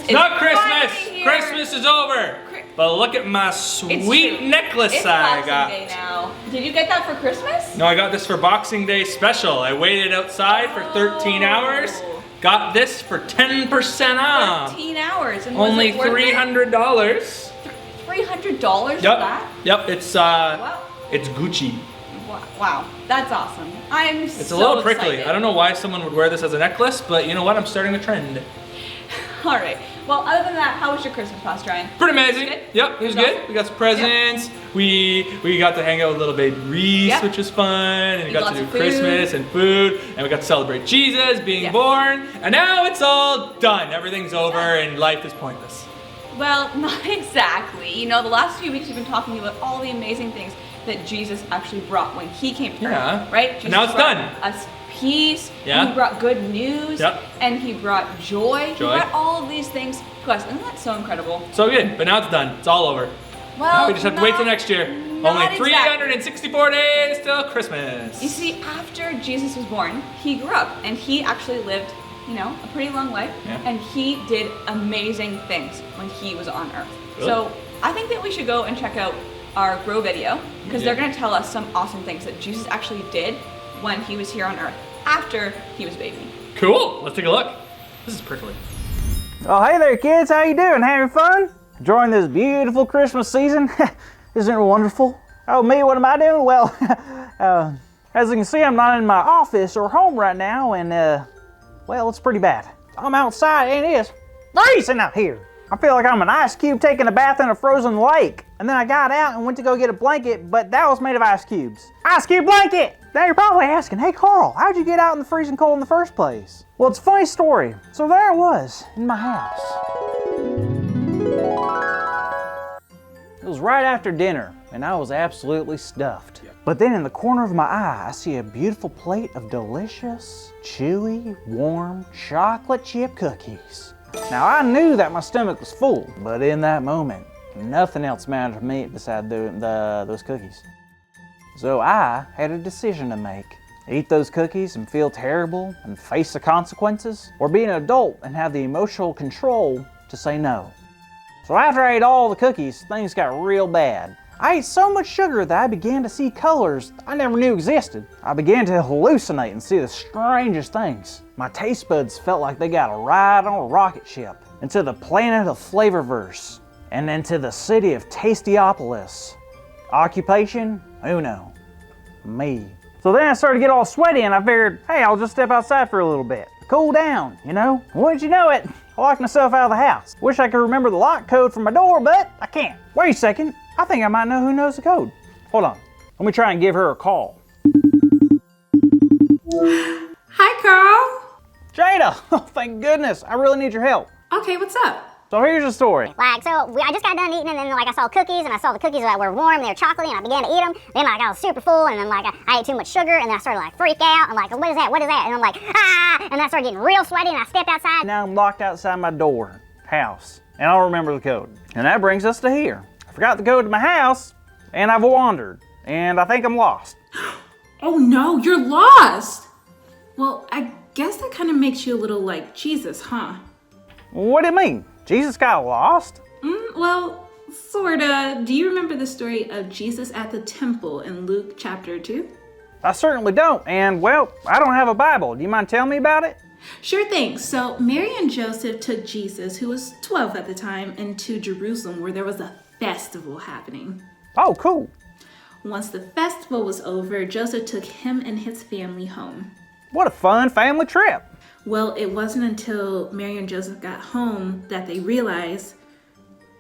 Christmas is Not Christmas! finally here. Christmas is over! But look at my sweet necklace it's I got. Boxing Day now. Did you get that for Christmas? No, I got this for Boxing Day special. I waited outside for 13 hours. Got this for 10% off. 13 hours. And Only was it worth $300. $300 for Yep. that? Yep, it's Wow. it's Gucci. Wow, that's awesome. It's a little prickly. Excited. I don't know why someone would wear this as a necklace, but you know what? I'm starting a trend. All right. Well, other than that, how was your Christmas, Pastor Ryan? Pretty amazing. Good? Yep, it was good. Awesome. We got some presents. Yep. We got to hang out with little baby Reese, Yep. which was fun. And we got to do lots of Christmas and food. And we got to celebrate Jesus being Yes. born. And now it's all done. Everything's over and life is pointless. Well, not exactly. You know, the last few weeks we've been talking about all the amazing things that Jesus actually brought when he came to earth, right? Jesus And now it's brought done. us peace, Yeah. he brought good news, Yep. and he brought joy. He Joy. brought all of these things to us. Isn't that so incredible? So good, but now it's done. It's all over. Well, Now we just have to wait till next year. not Only exactly. 364 days till Christmas. You see, after Jesus was born, he grew up and he actually lived, you know, a pretty long life. Yeah. And he did amazing things when he was on earth. Really? So I think that we should go and check out our Grow video because they're going to tell us some awesome things that Jesus actually did when he was here on earth after he was baby. Cool, let's take a look. This is prickly. Oh, hey there, kids. How you doing? Having fun? Enjoying this beautiful Christmas season? Isn't it wonderful? Oh, me, what am I doing? Well, as you can see, I'm not in my office or home right now, and, well, it's pretty bad. I'm outside, and it is freezing out here. I feel like I'm an ice cube taking a bath in a frozen lake. And then I got out and went to go get a blanket, but that was made of ice cubes. Ice cube blanket! Now you're probably asking, hey Carl, how'd you get out in the freezing cold in the first place? Well, it's a funny story. So there I was, in my house. It was right after dinner, and I was absolutely stuffed. But then in the corner of my eye, I see a beautiful plate of delicious, chewy, warm, chocolate chip cookies. Now I knew that my stomach was full, but in that moment, nothing else mattered to me beside those cookies. So I had a decision to make. Eat those cookies and feel terrible and face the consequences, or be an adult and have the emotional control to say no. So after I ate all the cookies, things got real bad. I ate so much sugar that I began to see colors I never knew existed. I began to hallucinate and see the strangest things. My taste buds felt like they got a ride on a rocket ship into the planet of Flavorverse and into the city of Tastyopolis. Occupation? Uno. Me. So then I started to get all sweaty and I figured, hey, I'll just step outside for a little bit. Cool down, you know? Wouldn't you know it, I locked myself out of the house. Wish I could remember the lock code for my door, but I can't. Wait a second, I think I might know who knows the code. Hold on, let me try and give her a call. Hi, Carl. Jada, oh thank goodness, I really need your help. Okay, what's up? So here's the story. I just got done eating, and then I saw cookies, and I saw the cookies that were warm, they were chocolatey, and I began to eat them. Then I was super full, and then I ate too much sugar, and then I started freak out. I'm like, what is that? What is that? And I'm like, ah! And then I started getting real sweaty, and I stepped outside. Now I'm locked outside my door, house, and I'll remember the code. And that brings us to here. I forgot the code to my house, and I've wandered, and I think I'm lost. Oh no, you're lost. Well, I guess that kind of makes you a little like Jesus, huh? What do you mean? Jesus got lost? Well, sorta. Do you remember the story of Jesus at the temple in Luke chapter 2? I certainly don't, and well, I don't have a Bible. Do you mind telling me about it? Sure thing. So Mary and Joseph took Jesus, who was 12 at the time, into Jerusalem where there was a festival happening. Oh, cool. Once the festival was over, Joseph took him and his family home. What a fun family trip. Well, it wasn't until Mary and Joseph got home that they realized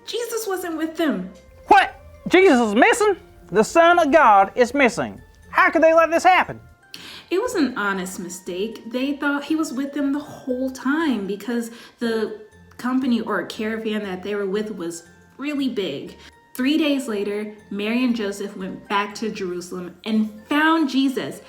Jesus wasn't with them. What? Jesus is missing? The Son of God is missing. How could they let this happen? It was an honest mistake. They thought he was with them the whole time because the company or caravan that they were with was really big. 3 days later, Mary and Joseph went back to Jerusalem and found Jesus.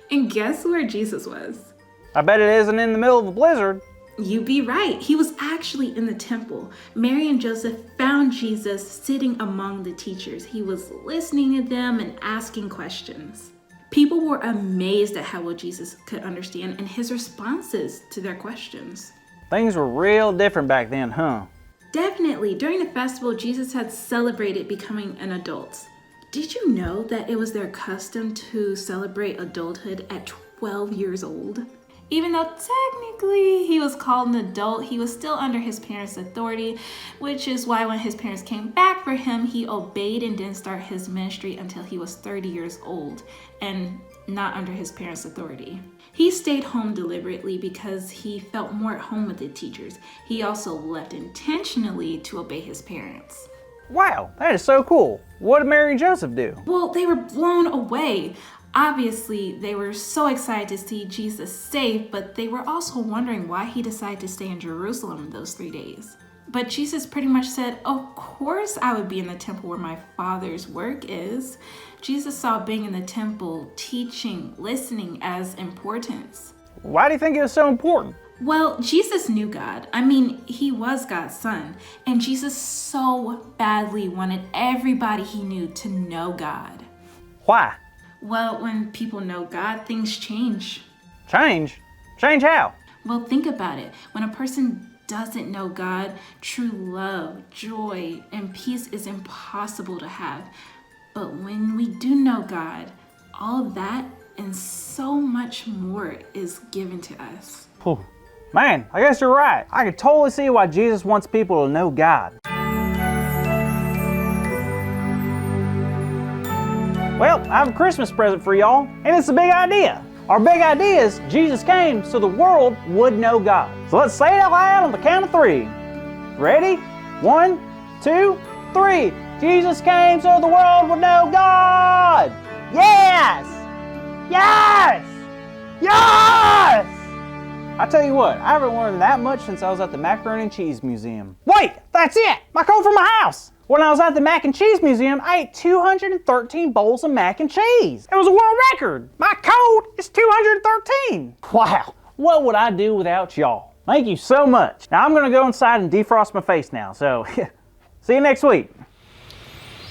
And guess where Jesus was? I bet it isn't in the middle of a blizzard. You'd be right. He was actually in the temple. Mary and Joseph found Jesus sitting among the teachers. He was listening to them and asking questions. People were amazed at how well Jesus could understand and his responses to their questions. Things were real different back then, huh? Definitely. During the festival, Jesus had celebrated becoming an adult. Did you know that it was their custom to celebrate adulthood at 12 years old? Even though technically he was called an adult, he was still under his parents' authority, which is why when his parents came back for him, he obeyed and didn't start his ministry until he was 30 years old and not under his parents' authority. He stayed home deliberately because he felt more at home with the teachers. He also left intentionally to obey his parents. Wow, that is so cool. What did Mary and Joseph do? Well, they were blown away. Obviously, they were so excited to see Jesus safe, but they were also wondering why he decided to stay in Jerusalem those 3 days. But Jesus pretty much said, of course I would be in the temple where my Father's work is. Jesus saw being in the temple, teaching, listening as importance. Why do you think it was so important? Well, Jesus knew God. I mean, he was God's son. And Jesus so badly wanted everybody he knew to know God. Why? Well, when people know God, things change. Change? Change how? Well, think about it. When a person doesn't know God, true love, joy, and peace is impossible to have. But when we do know God, all of that and so much more is given to us. Whew. Man, I guess you're right. I can totally see why Jesus wants people to know God. Well, I have a Christmas present for y'all, and it's a big idea. Our big idea is Jesus came so the world would know God. So let's say it out loud on the count of 3. Ready? 1, 2, 3. Jesus came so the world would know God. Yes! Yes! Yes! I tell you what, I haven't learned that much since I was at the Macaroni and Cheese Museum. Wait, that's it! My code for my house! When I was at the Mac and Cheese Museum, I ate 213 bowls of mac and cheese. It was a world record. My code is 213. Wow, what would I do without y'all? Thank you so much. Now I'm gonna go inside and defrost my face now, so see you next week.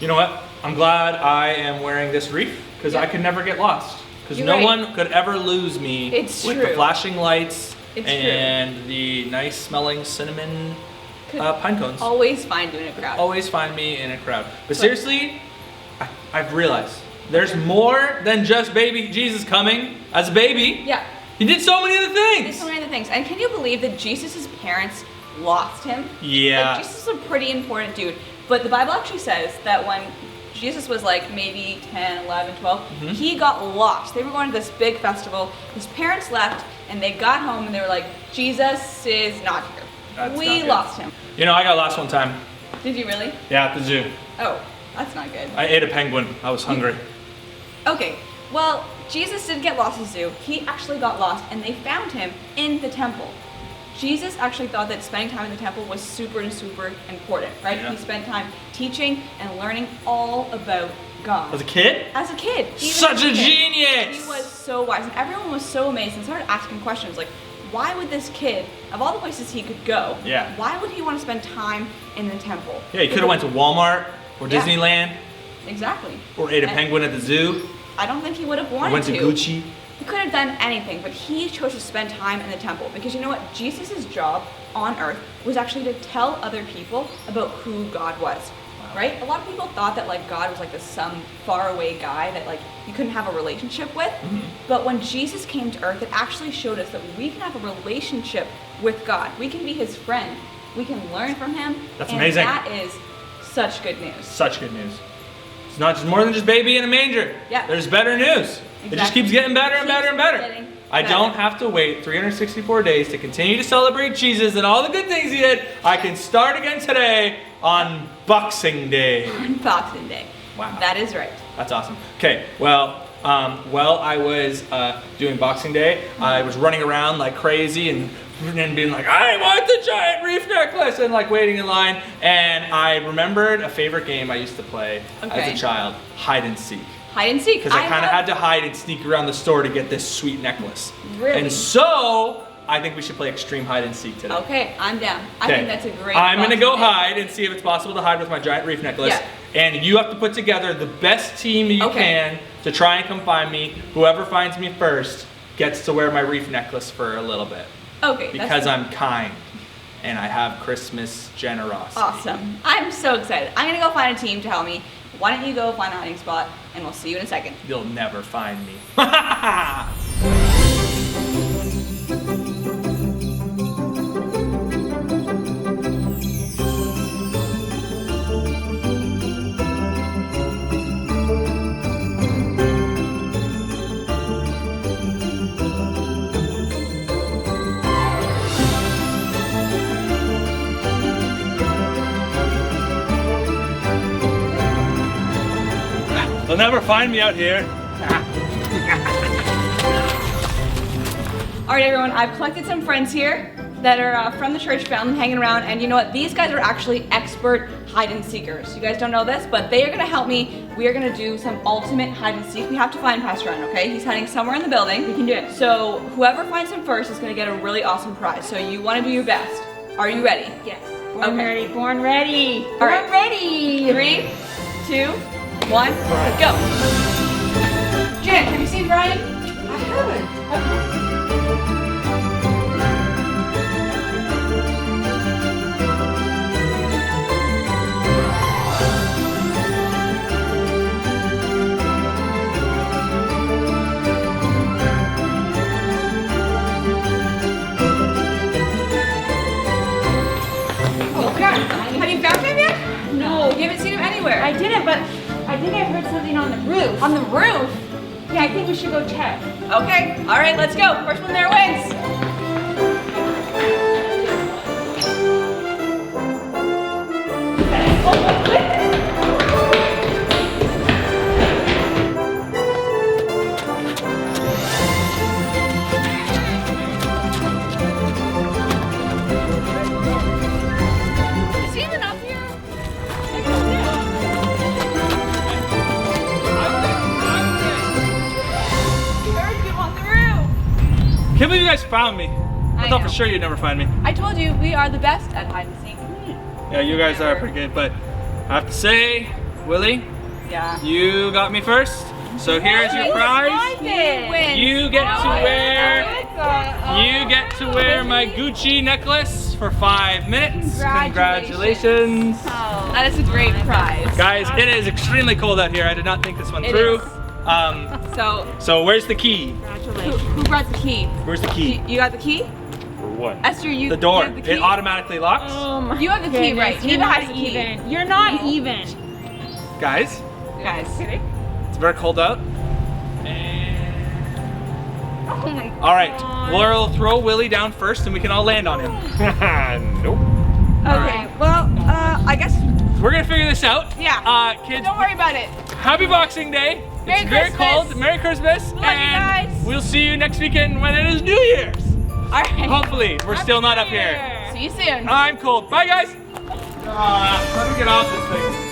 You know what? I'm glad I am wearing this wreath because I could never get lost. Because no one could ever lose me with the flashing lights and the nice smelling cinnamon pine cones. Always find you in a crowd. Always find me in a crowd. But seriously, I've realized there's more than just baby Jesus coming as a baby. Yeah. He did so many other things. He did so many other things. And can you believe that Jesus' parents lost him? Yeah. Like, Jesus is a pretty important dude. But the Bible actually says that when Jesus was like maybe 10, 11, 12, he got lost. They were going to this big festival. His parents left and they got home and they were like, Jesus is not here. We lost him. You know, I got lost one time. Did you really? Yeah, at the zoo. Oh, that's not good. I ate a penguin. I was hungry. Okay, well, Jesus didn't get lost at the zoo. He actually got lost and they found him in the temple. Jesus actually thought that spending time in the temple was super important, right? Yeah. He spent time teaching and learning all about God. As a kid? As a kid. Such a genius! He was so wise. And everyone was so amazed and started asking questions like, why would this kid, of all the places he could go, why would he want to spend time in the temple? Yeah, he could have went to Walmart or Disneyland. Exactly. Or ate a penguin at the zoo. I don't think he would have wanted to. Or went to Gucci. He could have done anything, but he chose to spend time in the temple because you know what? Jesus' job on earth was actually to tell other people about who God was, right? A lot of people thought that like God was like this some faraway guy that like you couldn't have a relationship with. But when Jesus came to earth, it actually showed us that we can have a relationship with God. We can be his friend. We can learn from him. That's amazing. That is such good news. Such good news. It's not just more than just baby in a manger. Yeah. There's better news. Exactly. It just keeps getting better and better and better. I don't have to wait 364 days to continue to celebrate Jesus and all the good things he did. I can start again today on Boxing Day. On Boxing Day. Wow. That is right. That's awesome. Okay, well, while I was doing Boxing Day, I was running around like crazy and being like, I want the giant reef necklace, and like waiting in line. And I remembered a favorite game I used to play as a child, hide and seek. Hide and seek. Because I kind of had to hide and sneak around the store to get this sweet necklace. Really? And so, I think we should play extreme hide and seek today. Okay, I'm down. I think that's a great I'm going to go hide and see if it's possible to hide with my giant reef necklace. Yeah. And you have to put together the best team you can to try and come find me. Whoever finds me first gets to wear my reef necklace for a little bit. Okay. Because I'm kind. and I have Christmas generosity. Awesome. I'm so excited. I'm gonna go find a team to help me. Why don't you go find a hiding spot, and we'll see you in a second. You'll never find me. They'll never find me out here. All right, everyone, I've collected some friends here that are from the church, found them hanging around, and you know what? These guys are actually expert hide and seekers. You guys don't know this, but they are gonna help me. We are gonna do some ultimate hide and seek. We have to find Pastor Ryan, okay? He's hiding somewhere in the building. We can do it. So whoever finds him first is gonna get a really awesome prize. So you wanna do your best. Are you ready? Yes. Born ready, born ready. All right. Born ready. 3, 2, 1, let's go. Jen, have you seen Ryan? I haven't. Oh God, have you found him yet? No. You haven't seen him anywhere. I didn't, but I think I heard something on the roof. On the roof? Yeah, I think we should go check. Okay, all right, let's go. First one there wins. Is he even up here? We heard you on the roof. Can't believe you guys found me. I thought know. for sure you'd never find me. I told you we are the best at hide and seek. Yeah, you guys are pretty good, but I have to say, Willie, Yeah. you got me first. So here's your prize. You win. You get to wear my Gucci necklace for 5 minutes. Congratulations. That is a great prize. Guys, it is extremely cold out here. I did not think this one It through. is. So where's the key? Who brought the key? Where's the key? You got the key? For what? Esther, you The door. You have the key? It automatically locks. You have the key, right? You're Eva has not the key. even. You're not even. Guys, Guys. it's very cold out. Oh my All right, we'll throw Willie down first and we can all land on him. Nope. Okay, well, I guess, We're gonna figure this out. yeah. Kids, Don't worry about it. happy Boxing Day. Merry It's very Christmas. cold. Merry Christmas. Love you and guys. we'll see you next weekend when it is New Year's. All right. Hopefully, we're still not up here. See you soon. I'm cold. Bye, guys. Let me get off this thing.